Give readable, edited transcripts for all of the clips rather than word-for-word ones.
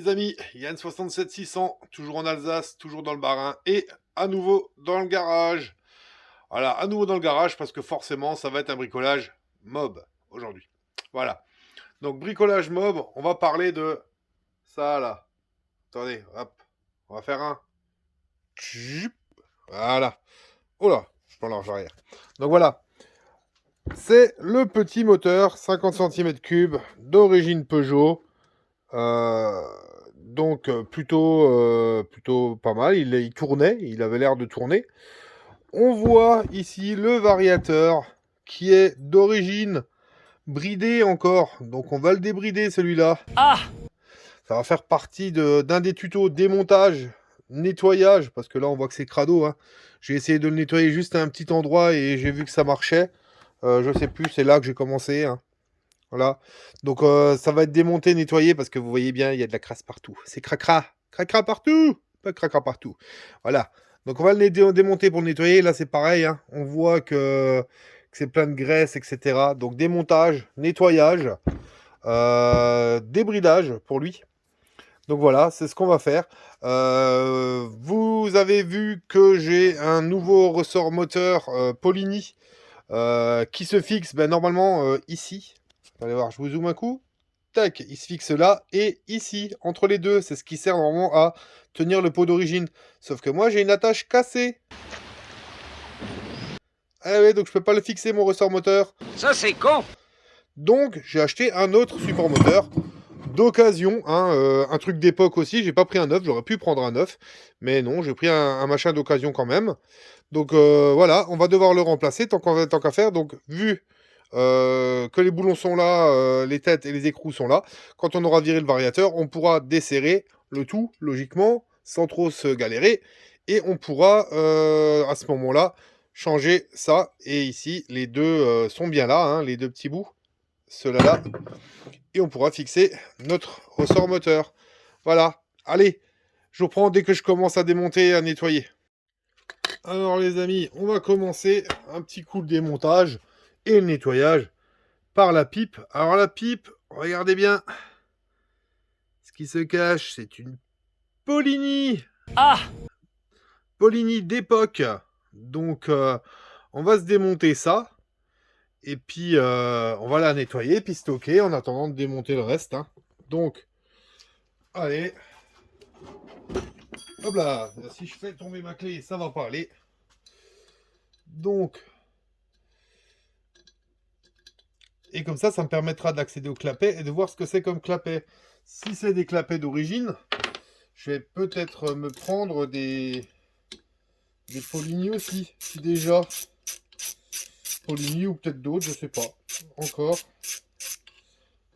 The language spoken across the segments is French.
les amis, Yann 67600, toujours en Alsace, toujours dans le Bas-Rhin et à nouveau dans le garage. Voilà, à nouveau dans le garage parce que forcément ça va être un bricolage mob aujourd'hui. Voilà, donc bricolage mob, on va parler de ça là. Attendez, hop, on va faire un... Tchup. Voilà. Oh là, je prends l'argent arrière. Donc voilà, c'est le petit moteur 50 cm3 d'origine Peugeot. Euh, plutôt pas mal. Il tournait, il avait l'air de tourner. On voit ici le variateur qui est d'origine bridé encore. Donc on va le débrider celui-là. Ah! Ça va faire partie d'un des tutos démontage, nettoyage, parce que là on voit que c'est crado. Hein. J'ai essayé de le nettoyer juste à un petit endroit et j'ai vu que ça marchait. Je sais plus, c'est là que j'ai commencé. Hein. Voilà. Donc ça va être démonté, nettoyé, parce que vous voyez bien, il y a de la crasse partout. C'est cracra. Cracra partout. Pas cracra partout. Voilà. Donc on va le démonter pour le nettoyer. Là c'est pareil. Hein. On voit que c'est plein de graisse, etc. Donc démontage, nettoyage, débridage pour lui. Donc voilà, c'est ce qu'on va faire. Vous avez vu que j'ai un nouveau ressort moteur Polini qui se fixe normalement ici. Allez voir, je vous zoome un coup. Tac, il se fixe là et ici, entre les deux. C'est ce qui sert normalement à tenir le pot d'origine. Sauf que moi, j'ai une attache cassée. Ah ouais, donc je peux pas le fixer, mon ressort moteur. Ça, c'est con! Donc, j'ai acheté un autre support moteur d'occasion, hein, un truc d'époque aussi. J'ai pas pris un neuf, j'aurais pu prendre un neuf. Mais non, j'ai pris un machin d'occasion quand même. Donc voilà, on va devoir le remplacer tant qu'à faire. Donc, vu que les boulons sont là, les têtes et les écrous sont là. Quand on aura viré le variateur, on pourra desserrer le tout, logiquement, sans trop se galérer. Et on pourra, à ce moment-là, changer ça. Et ici, les deux sont bien là, hein, les deux petits bouts. Ceux-là là. Et on pourra fixer notre ressort moteur. Voilà. Allez, je vous reprends dès que je commence à démonter et à nettoyer. Alors les amis, on va commencer un petit coup de démontage et le nettoyage par la pipe. Alors la pipe, regardez bien. Ce qui se cache, c'est une Polini. Ah! Polini d'époque. Donc on va se démonter ça. Et puis on va la nettoyer, puis stocker en attendant de démonter le reste. Hein. Donc, allez. Hop là. Si je fais tomber ma clé, ça va pas aller. Donc, et comme ça me permettra d'accéder au clapet et de voir ce que c'est comme clapet. Si c'est des clapets d'origine, je vais peut-être me prendre des Polini aussi, si déjà. Polini ou peut-être d'autres, je sais pas. Encore.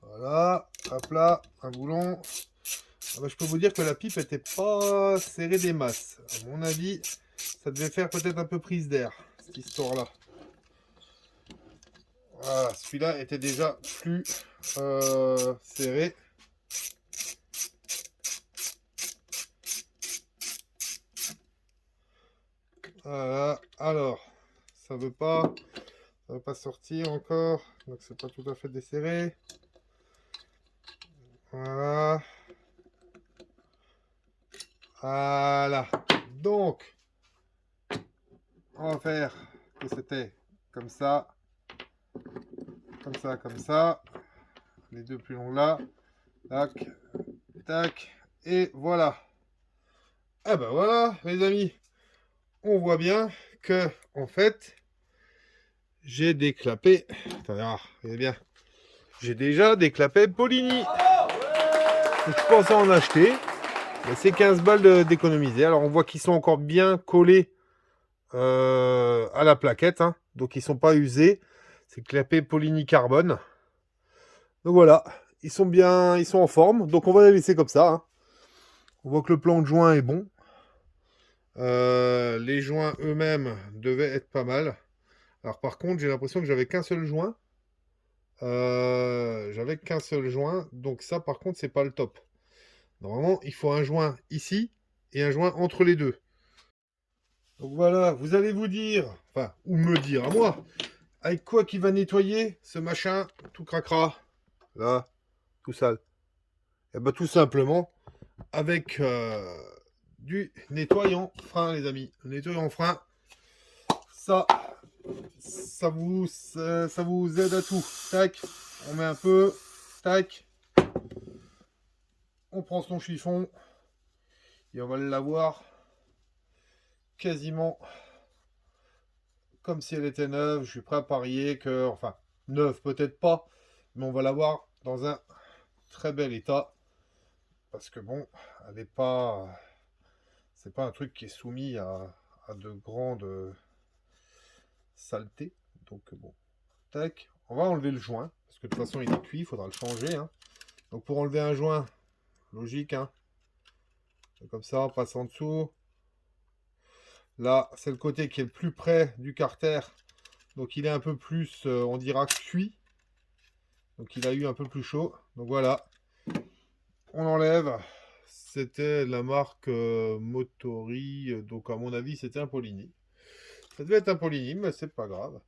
Voilà, hop là, un boulon. Ah bah, je peux vous dire que la pipe était pas serrée des masses. À mon avis, ça devait faire peut-être un peu prise d'air, cette histoire-là. Voilà, celui-là était déjà plus serré. Voilà, alors, ça veut pas sortir encore, donc c'est pas tout à fait desserré. Voilà. Voilà. Donc, on va faire que c'était comme ça. Comme ça, comme ça. Les deux plus longs là. Tac, tac. Et voilà. Ah ben voilà, les amis. On voit bien que, en fait, j'ai des clapets. Attendez, regardez bien. J'ai déjà des clapets Polini. Je pensais en acheter. Mais c'est 15 balles d'économiser. Alors on voit qu'ils sont encore bien collés à la plaquette. Hein. Donc ils sont pas usés. C'est clapet Polini carbone. Donc voilà. Ils sont bien, ils sont en forme. Donc on va les laisser comme ça. Hein. On voit que le plan de joint est bon. Les joints eux-mêmes devaient être pas mal. Alors par contre, j'ai l'impression que j'avais qu'un seul joint. Donc ça par contre, c'est pas le top. Normalement, il faut un joint ici et un joint entre les deux. Donc voilà, vous allez vous dire, enfin, ou me dire à moi, avec quoi qui va nettoyer ce machin tout cracra, là, tout sale. Et bien tout simplement, avec du nettoyant frein, les amis. Le nettoyant frein, ça vous aide à tout. Tac, on met un peu, tac, on prend son chiffon et on va l'avoir quasiment comme si elle était neuve. Je suis prêt à parier que, enfin, neuve peut-être pas, mais on va l'avoir dans un très bel état parce que bon, elle est pas, c'est pas un truc qui est soumis à de grandes saletés. Donc bon, tac, on va enlever le joint parce que de toute façon il est cuit, il faudra le changer. Hein. Donc pour enlever un joint, logique, hein. Comme ça, on passe en dessous. Là, c'est le côté qui est le plus près du carter. Donc il est un peu plus, on dira, cuit. Donc il a eu un peu plus chaud. Donc voilà. On enlève. C'était la marque Motori. Donc à mon avis, c'était un Polini. Ça devait être un Polini, mais c'est pas grave.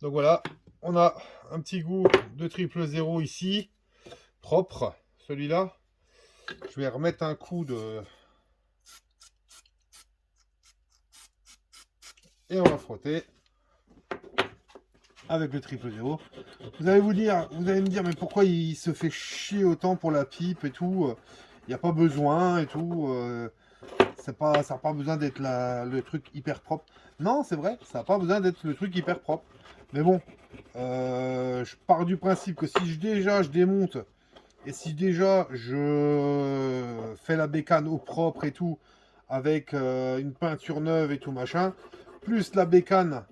Donc voilà. On a un petit goût de 000 ici. Propre. Celui-là. Je vais remettre un coup de... Et on va frotter. Avec le 000. Vous allez me dire, mais pourquoi il se fait chier autant pour la pipe et tout. Il n'y a pas besoin et tout. Ça n'a pas besoin d'être le truc hyper propre. Non, c'est vrai, ça n'a pas besoin d'être le truc hyper propre. Mais bon, je pars du principe que si je démonte et si déjà je fais la bécane au propre et tout, avec une peinture neuve et tout machin, plus la bécane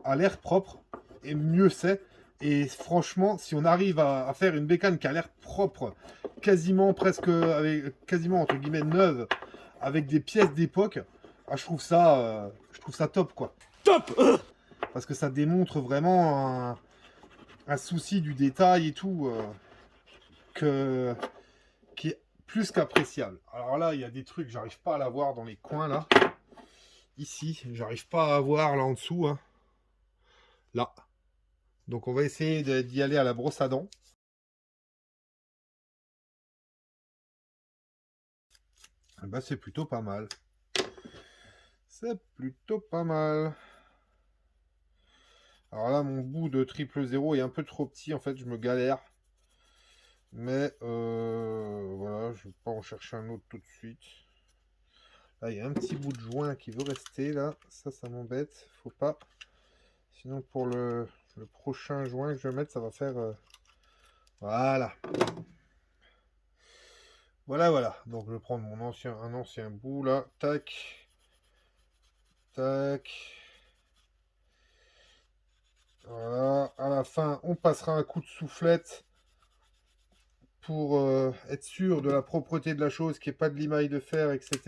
a l'air propre, et mieux c'est. Et franchement, si on arrive à faire une bécane qui a l'air propre, quasiment entre guillemets neuve, avec des pièces d'époque, ah, je trouve ça top quoi. Top. Parce que ça démontre vraiment un souci du détail et tout qui est plus qu'appréciable. Alors là, il y a des trucs, j'arrive pas à la voir dans les coins là. Ici, j'arrive pas à voir là en dessous. Hein. Là. Donc on va essayer d'y aller à la brosse à dents. Eh ben, c'est plutôt pas mal. C'est plutôt pas mal. Alors là, mon bout de 000 est un peu trop petit. En fait, je me galère. Mais voilà, je vais pas en chercher un autre tout de suite. Là, il y a un petit bout de joint qui veut rester. Là, ça m'embête. Faut pas. Sinon, pour le prochain joint que je vais mettre, ça va faire... Voilà. Voilà. Donc, je vais prendre un ancien bout, là. Tac. Tac. Voilà. À la fin, on passera un coup de soufflette pour être sûr de la propreté de la chose, qu'il n'y ait pas de limaille de fer, etc.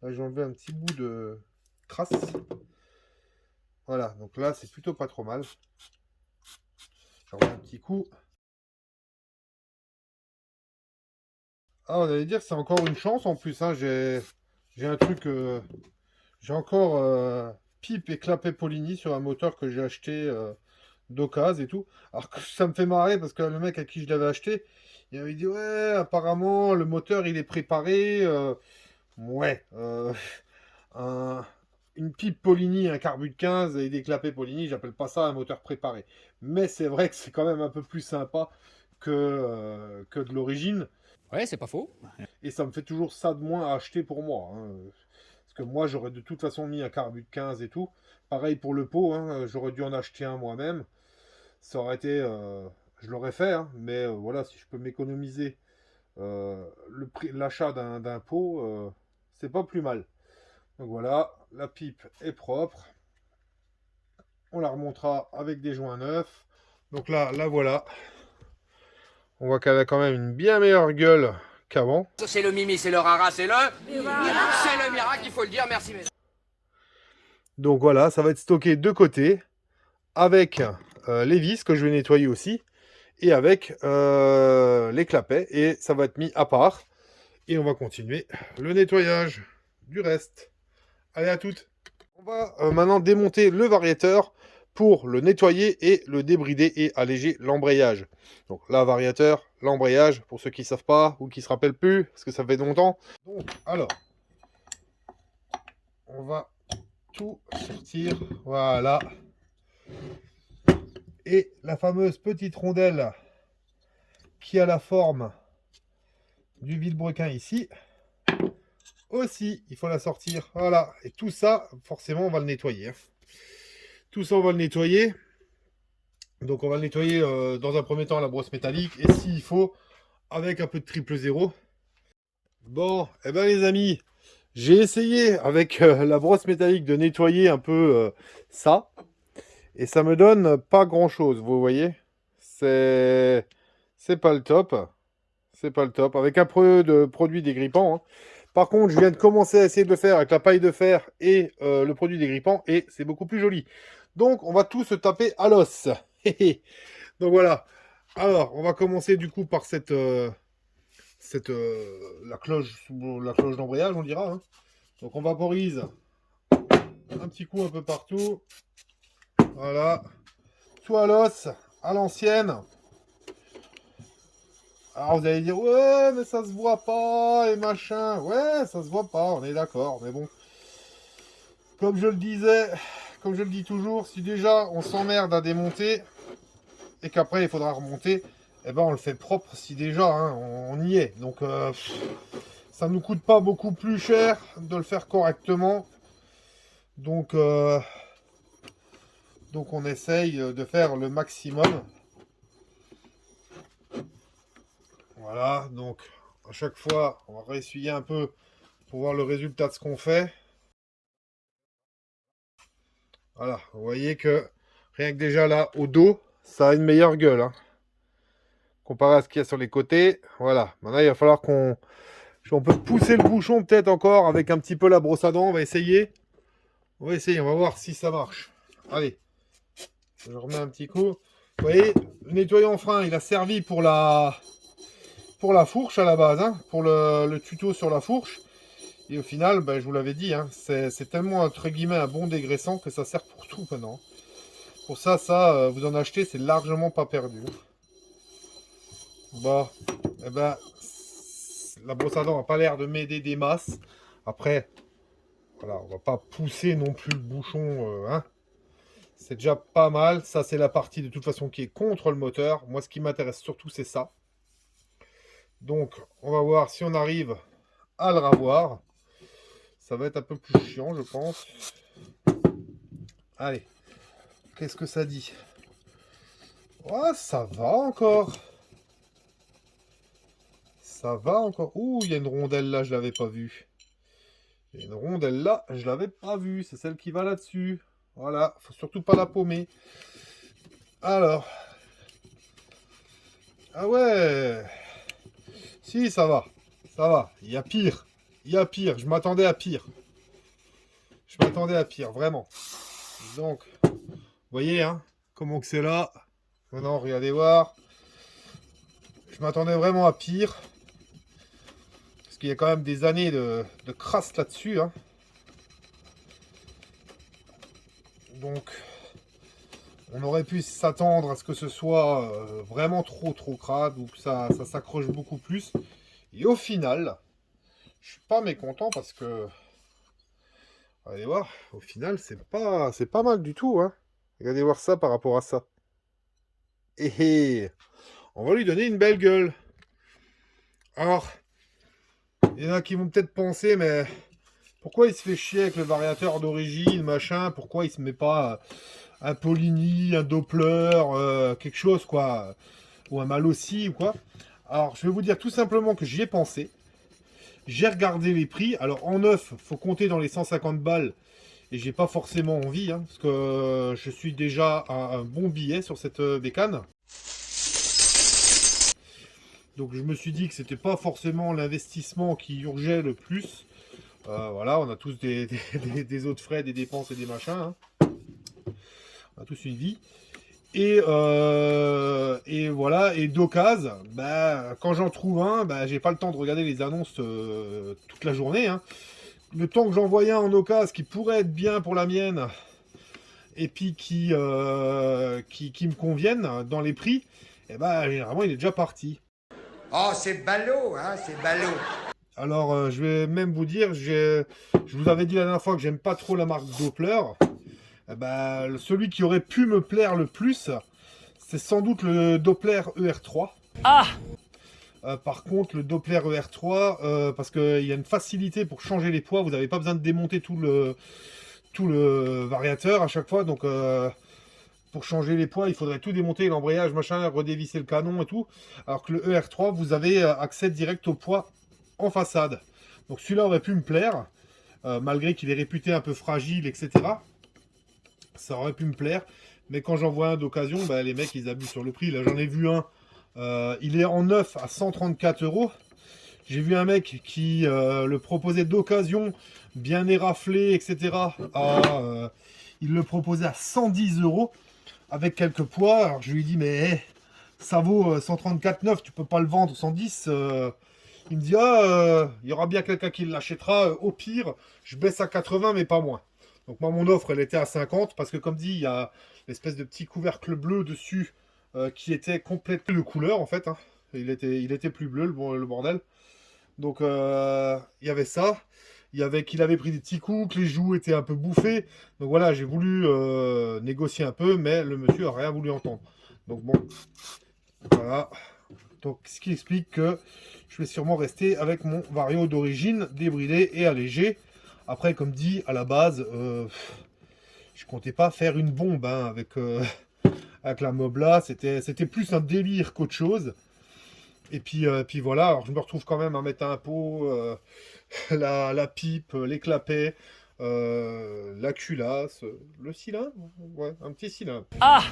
Là, j'ai enlevé un petit bout de crasse. Voilà. Donc là, c'est plutôt pas trop mal. Je remets un petit coup. Ah, on allait dire que c'est encore une chance en plus. Hein. J'ai un truc. J'ai encore pipe et clapet Polini sur un moteur que j'ai acheté d'occasion et tout. Alors que ça me fait marrer parce que le mec à qui je l'avais acheté, il m'avait dit ouais, apparemment le moteur il est préparé. Ouais. Une pipe Polini, un carbu de 15 et des clapets Polini, j'appelle pas ça un moteur préparé. Mais c'est vrai que c'est quand même un peu plus sympa que de l'origine. Ouais, c'est pas faux. Et ça me fait toujours ça de moins à acheter pour moi. Hein. Parce que moi, j'aurais de toute façon mis un carbu de 15 et tout. Pareil pour le pot, hein. J'aurais dû en acheter un moi-même. Ça aurait été... je l'aurais fait, hein. Mais voilà, si je peux m'économiser l'achat d'un pot, c'est pas plus mal. Donc voilà, la pipe est propre. On la remontera avec des joints neufs. Donc là, voilà. On voit qu'elle a quand même une bien meilleure gueule qu'avant. C'est le mimi, c'est le rara, c'est le miracle, il faut le dire, merci. Donc voilà, ça va être stocké de côté avec les vis que je vais nettoyer aussi et avec les clapets et ça va être mis à part et on va continuer le nettoyage du reste. Allez, à toutes. On va maintenant démonter le variateur pour le nettoyer et le débrider et alléger l'embrayage. Donc là, variateur, l'embrayage, pour ceux qui ne savent pas ou qui se rappellent plus, parce que ça fait longtemps. Donc, alors, on va tout sortir, voilà. Et la fameuse petite rondelle qui a la forme du vilebrequin ici, aussi, il faut la sortir, voilà. Et tout ça, forcément, on va le nettoyer. Tout ça, on va le nettoyer. Donc, on va le nettoyer dans un premier temps à la brosse métallique, et s'il faut, avec un peu de triple zéro. Bon, et ben les amis, j'ai essayé avec la brosse métallique de nettoyer un peu ça. Et ça me donne pas grand chose, vous voyez. C'est pas le top. C'est pas le top. Avec un peu de produit dégrippant. Hein. Par contre, je viens de commencer à essayer de le faire avec la paille de fer et le produit dégrippant. Et c'est beaucoup plus joli. Donc, on va tout se taper à l'os. Donc voilà. Alors, on va commencer du coup par la cloche d'embrayage, on dira. Hein. Donc on vaporise un petit coup un peu partout. Voilà. Tout à l'os, à l'ancienne. Alors vous allez dire, ouais, mais ça se voit pas, et machin. Ouais, ça se voit pas, on est d'accord. Mais bon, comme je le disais, comme je le dis toujours, si déjà on s'emmerde à démonter, et qu'après il faudra remonter, eh ben on le fait propre si déjà hein, on y est. Donc ça nous coûte pas beaucoup plus cher de le faire correctement. Donc on essaye de faire le maximum. Voilà, donc à chaque fois, on va réessuyer un peu pour voir le résultat de ce qu'on fait. Voilà, vous voyez que rien que déjà là, au dos, ça a une meilleure gueule. Hein, comparé à ce qu'il y a sur les côtés. Voilà, maintenant il va falloir on peut pousser le bouchon peut-être encore avec un petit peu la brosse à dents. On va essayer. On va essayer, on va voir si ça marche. Allez, je remets un petit coup. Vous voyez, le nettoyant frein, il a servi pour la fourche à la base, hein, pour le tuto sur la fourche. Et au final, ben, je vous l'avais dit, hein, c'est tellement entre guillemets un bon dégraissant que ça sert pour tout maintenant. Pour ça, vous en achetez, c'est largement pas perdu. Bon, eh ben, la brosse à dents n'a pas l'air de m'aider des masses. Après, voilà, on va pas pousser non plus le bouchon, hein. C'est déjà pas mal. Ça, c'est la partie de toute façon qui est contre le moteur. Moi, ce qui m'intéresse surtout, c'est ça. Donc, on va voir si on arrive à le ravoir. Ça va être un peu plus chiant, je pense. Allez. Qu'est-ce que ça dit? Oh, ça va encore. Ça va encore. Ouh, il y a une rondelle là, je l'avais pas vue. Il y a une rondelle là, je l'avais pas vue. C'est celle qui va là-dessus. Voilà, faut surtout pas la paumer. Alors. Ah ouais. Si, ça va. Ça va. Il y a pire. Il y a pire. Je m'attendais à pire. Je m'attendais à pire, vraiment. Donc, vous voyez, hein, comment que c'est là. Maintenant, regardez voir. Je m'attendais vraiment à pire. Parce qu'il y a quand même des années de crasse là-dessus. Hein. Donc, on aurait pu s'attendre à ce que ce soit vraiment trop crade ou que ça s'accroche beaucoup plus. Et au final, je suis pas mécontent parce que, allez voir, au final, c'est pas mal du tout. Hein. Regardez voir ça par rapport à ça. Et on va lui donner une belle gueule. Alors, il y en a qui vont peut-être penser, mais pourquoi il se fait chier avec le variateur d'origine, machin? Pourquoi il se met pas un Polini, un Doppler, quelque chose, quoi? Ou un Malossi, ou quoi? Alors, je vais vous dire tout simplement que j'y ai pensé. J'ai regardé les prix. Alors, en neuf, faut compter dans les 150 balles. Et j'ai pas forcément envie, hein, parce que je suis déjà à un bon billet sur cette bécane. Donc je me suis dit que c'était pas forcément l'investissement qui urgeait le plus. Voilà, on a tous des autres frais, des dépenses et des machins. Hein. On a tous une vie. Et voilà, et d'occasion, bah, quand j'en trouve un, bah, j'ai pas le temps de regarder les annonces toute la journée. Hein. Le temps que j'en voyais un en occasion qui pourrait être bien pour la mienne, et puis qui me conviennent dans les prix, et bah, généralement il est déjà parti. Oh, c'est ballot, hein, c'est ballot. Alors, je vais même vous dire, je vous avais dit la dernière fois que j'aime pas trop la marque Doppler. Celui qui aurait pu me plaire le plus, c'est sans doute le Doppler ER3. Ah! Par contre, le Doppler ER3, parce qu'il y a une facilité pour changer les poids, vous n'avez pas besoin de démonter tout le variateur à chaque fois. Donc, pour changer les poids, il faudrait tout démonter, l'embrayage, machin, redévisser le canon et tout. Alors que le ER3, vous avez accès direct au poids en façade. Donc celui-là aurait pu me plaire, malgré qu'il est réputé un peu fragile, etc. Ça aurait pu me plaire. Mais quand j'en vois un d'occasion, les mecs, ils abusent sur le prix. Là, j'en ai vu un. Il est en neuf à 134 €. J'ai vu un mec qui le proposait d'occasion, bien éraflé, etc. Il le proposait à 110 € avec quelques poids. Alors je lui ai dit, mais ça vaut 134,9, tu peux pas le vendre 110. Il me dit, il y aura bien quelqu'un qui l'achètera. Au pire, je baisse à 80, mais pas moins. Donc moi, mon offre, elle était à 50, parce que comme dit, il y a l'espèce de petit couvercle bleu dessus qui était complètement de couleur, en fait. Hein. Il était plus bleu, le bordel. Donc, il y avait ça. Il y avait qu'il avait pris des petits coups, que les joues étaient un peu bouffées. Donc voilà, j'ai voulu négocier un peu, mais le monsieur a rien voulu entendre. Donc bon, voilà. Donc ce qui explique que je vais sûrement rester avec mon Vario d'origine, débridé et allégé. Après, comme dit, à la base, je comptais pas faire une bombe avec la Mobla. C'était plus un délire qu'autre chose. Et puis voilà, alors je me retrouve quand même à mettre un pot, la pipe, les clapets, la culasse, le cylindre, ouais, un petit cylindre. Ah!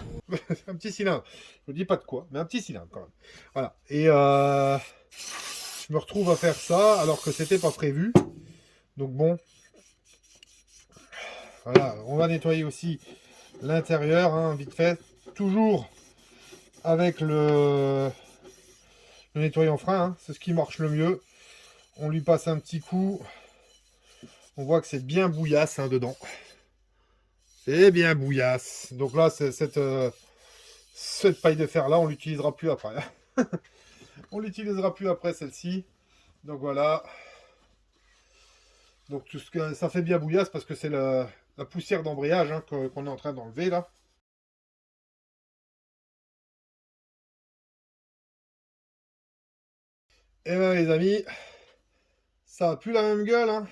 Un petit cylindre. Je ne dis pas de quoi, mais un petit cylindre quand même. Voilà. Et je me retrouve à faire ça alors que c'était pas prévu. Donc bon. Voilà, on va nettoyer aussi l'intérieur, hein, vite fait. Toujours avec le nettoyant frein, hein, c'est ce qui marche le mieux. On lui passe un petit coup. On voit que c'est bien bouillasse dedans. C'est bien bouillasse. Donc là, cette paille de fer là, on l'utilisera plus après. On l'utilisera plus après celle-ci. Donc voilà. Donc tout ce que ça fait bien bouillasse parce que c'est la poussière d'embrayage hein, qu'on est en train d'enlever là. Et bien les amis, ça a plus la même gueule. Hein.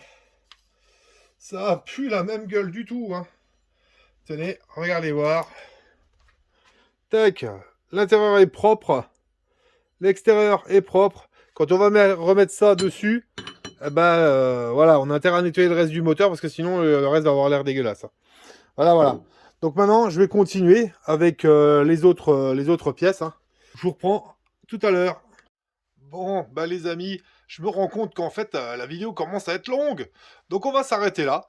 Ça a plus la même gueule du tout. Hein. Tenez, regardez voir. Tac, l'intérieur est propre. L'extérieur est propre. Quand on va remettre ça dessus, voilà, on a intérêt à nettoyer le reste du moteur parce que sinon le reste va avoir l'air dégueulasse. Voilà. Donc maintenant, je vais continuer avec les autres pièces. Hein. Je vous reprends tout à l'heure. Bon, les amis, je me rends compte qu'en fait, la vidéo commence à être longue. Donc on va s'arrêter là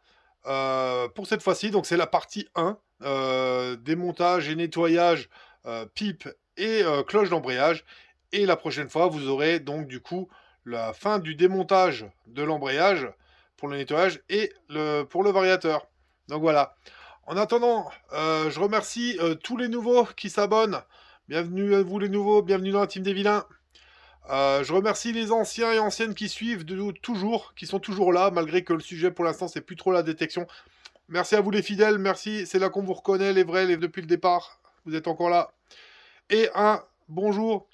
pour cette fois-ci. Donc c'est la partie 1, démontage et nettoyage, pipe et cloche d'embrayage. Et la prochaine fois, vous aurez donc du coup la fin du démontage de l'embrayage pour le nettoyage et pour le variateur. Donc voilà. En attendant, je remercie tous les nouveaux qui s'abonnent. Bienvenue à vous les nouveaux, bienvenue dans la team des vilains. Je remercie les anciens et anciennes qui suivent toujours, qui sont toujours là, malgré que le sujet pour l'instant c'est plus trop la détection. Merci à vous les fidèles, merci, c'est là qu'on vous reconnaît, les vrais, depuis le départ, vous êtes encore là. Et un bonjour,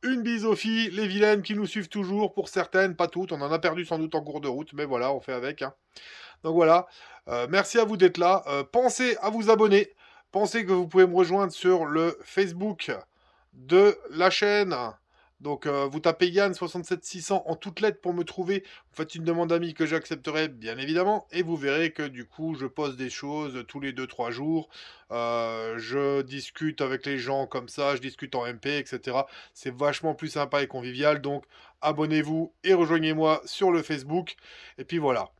une bise aux filles, les vilaines qui nous suivent toujours, pour certaines, pas toutes, on en a perdu sans doute en cours de route, mais voilà, on fait avec. Hein. Donc voilà, merci à vous d'être là, pensez à vous abonner, pensez que vous pouvez me rejoindre sur le Facebook de la chaîne. Donc vous tapez Yann67600 en toutes lettres pour me trouver, vous faites une demande d'amis que j'accepterai bien évidemment, et vous verrez que du coup je poste des choses tous les 2-3 jours, je discute avec les gens comme ça, je discute en MP, etc. C'est vachement plus sympa et convivial, donc abonnez-vous et rejoignez-moi sur le Facebook, et puis voilà.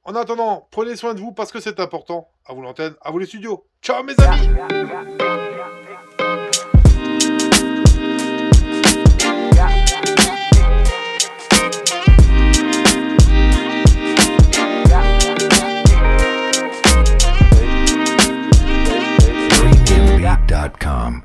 En attendant, prenez soin de vous parce que c'est important. À vous l'antenne, à vous les studios. Ciao mes amis! .com